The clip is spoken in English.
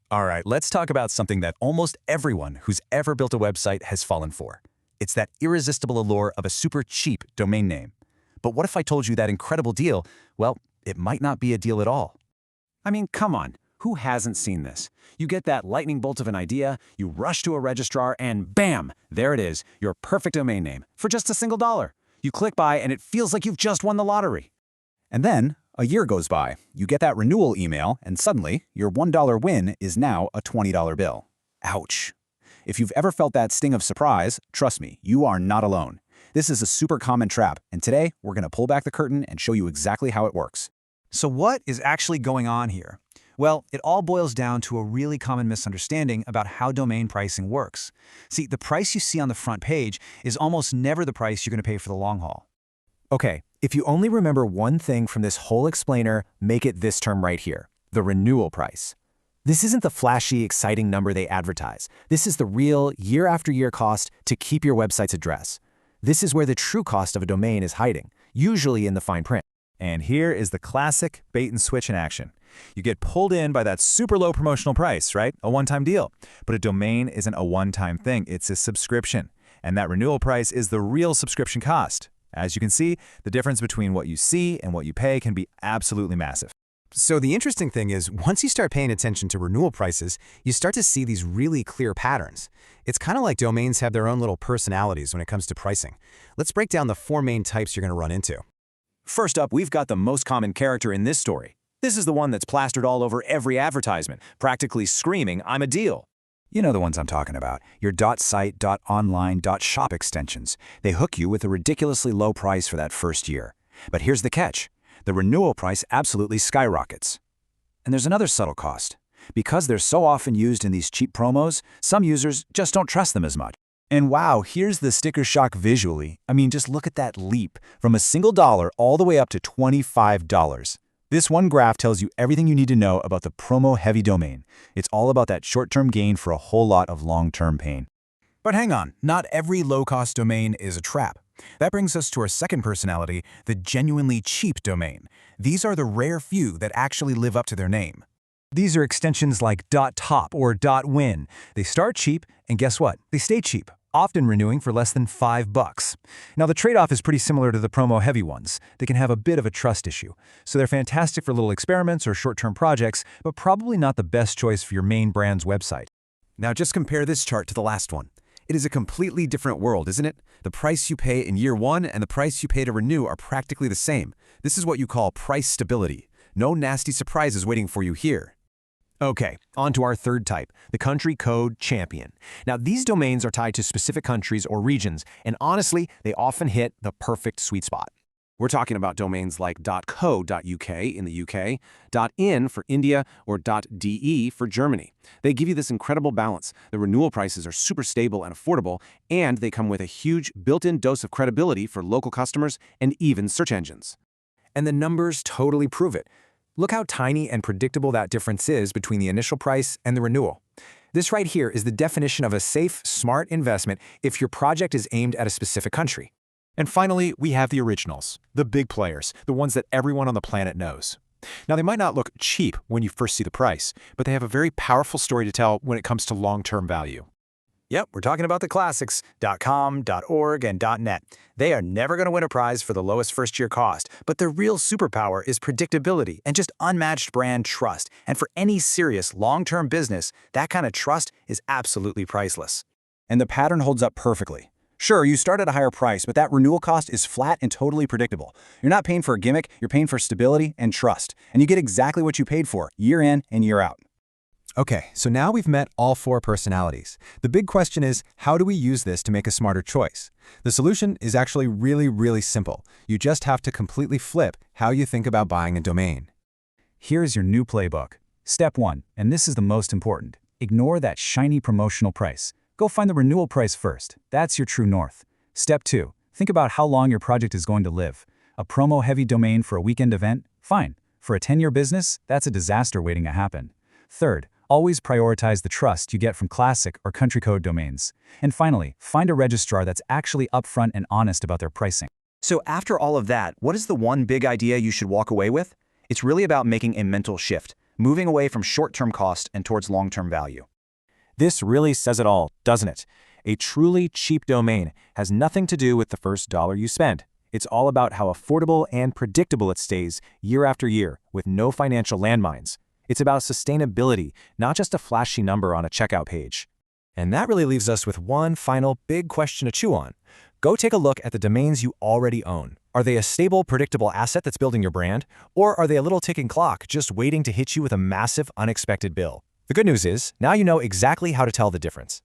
All right, let's talk about something that almost everyone who's ever built a website has fallen for. It's that irresistible allure of a super cheap domain name. But what if I told you that incredible deal, well, it might not be a deal at all. I mean, come on, who hasn't seen this? You get that lightning bolt of an idea, you rush to a registrar, and bam, there it is, your perfect domain name, for just a single dollar. You click buy and it feels like you've just won the lottery. And then, a year goes by, you get that renewal email, and suddenly, your $1 win is now a $20 bill. Ouch. If you've ever felt that sting of surprise, trust me, you are not alone. This is a super common trap, and today, we're going to pull back the curtain and show you exactly how it works. So what is actually going on here? Well, it all boils down to a really common misunderstanding about how domain pricing works. See, the price you see on the front page is almost never the price you're going to pay for the long haul. Okay, if you only remember one thing from this whole explainer, make it this term right here, the renewal price. This isn't the flashy, exciting number they advertise. This is the real, year-after-year cost to keep your website's address. This is where the true cost of a domain is hiding, usually in the fine print. And here is the classic bait and switch in action. You get pulled in by that super low promotional price, right? A one-time deal. But a domain isn't a one-time thing, it's a subscription. And that renewal price is the real subscription cost. As you can see, the difference between what you see and what you pay can be absolutely massive. So the interesting thing is, once you start paying attention to renewal prices, you start to see these really clear patterns. It's kind of like domains have their own little personalities when it comes to pricing. Let's break down the 4 main types you're going to run into. First up, we've got the most common character in this story. This is the one that's plastered all over every advertisement, practically screaming, "I'm a deal." You know the ones I'm talking about, your .site, .online, .shop extensions. They hook you with a ridiculously low price for that first year. But here's the catch. The renewal price absolutely skyrockets. And there's another subtle cost. Because they're so often used in these cheap promos, some users just don't trust them as much. And wow, here's the sticker shock visually. I mean, just look at that leap from a single dollar all the way up to $25. This one graph tells you everything you need to know about the promo-heavy domain. It's all about that short-term gain for a whole lot of long-term pain. But hang on, not every low-cost domain is a trap. That brings us to our second personality, the genuinely cheap domain. These are the rare few that actually live up to their name. These are extensions like .top or .win. They start cheap, and guess what? They stay cheap, often renewing for less than $5. Now, the trade-off is pretty similar to the promo-heavy ones. They can have a bit of a trust issue. So they're fantastic for little experiments or short-term projects, but probably not the best choice for your main brand's website. Now just compare this chart to the last one. It is a completely different world, isn't it? The price you pay in year 1 and the price you pay to renew are practically the same. This is what you call price stability. No nasty surprises waiting for you here. Okay, on to our third type, the country code champion. Now, these domains are tied to specific countries or regions, and honestly, they often hit the perfect sweet spot. We're talking about domains like .co.uk in the UK, .in for India, or .de for Germany. They give you this incredible balance. The renewal prices are super stable and affordable, and they come with a huge built-in dose of credibility for local customers and even search engines. And the numbers totally prove it. Look how tiny and predictable that difference is between the initial price and the renewal. This right here is the definition of a safe, smart investment if your project is aimed at a specific country. And finally, we have the originals, the big players, the ones that everyone on the planet knows. Now, they might not look cheap when you first see the price, but they have a very powerful story to tell when it comes to long-term value. Yep, we're talking about the classics, .com, .org, and .net. They are never going to win a prize for the lowest first-year cost, but their real superpower is predictability and just unmatched brand trust. And for any serious, long-term business, that kind of trust is absolutely priceless. And the pattern holds up perfectly. Sure, you start at a higher price, but that renewal cost is flat and totally predictable. You're not paying for a gimmick, you're paying for stability and trust. And you get exactly what you paid for, year in and year out. Okay, so now we've met all 4 personalities. The big question is, how do we use this to make a smarter choice? The solution is actually really simple. You just have to completely flip how you think about buying a domain. Here's your new playbook. Step 1, and this is the most important. Ignore that shiny promotional price. Go find the renewal price first. That's your true north. Step 2, think about how long your project is going to live. A promo-heavy domain for a weekend event? Fine. For a 10-year business, that's a disaster waiting to happen. Third, always prioritize the trust you get from classic or country code domains. And finally, find a registrar that's actually upfront and honest about their pricing. So after all of that, what is the one big idea you should walk away with? It's really about making a mental shift. moving away from short-term cost and towards long-term value. This really says it all, doesn't it? A truly cheap domain has nothing to do with the first dollar you spend. It's all about how affordable and predictable it stays year after year with no financial landmines. It's about sustainability, not just a flashy number on a checkout page. And that really leaves us with one final big question to chew on. Go take a look at the domains you already own. Are they a stable, predictable asset that's building your brand? Or are they a little ticking clock just waiting to hit you with a massive, unexpected bill? The good news is, now you know exactly how to tell the difference.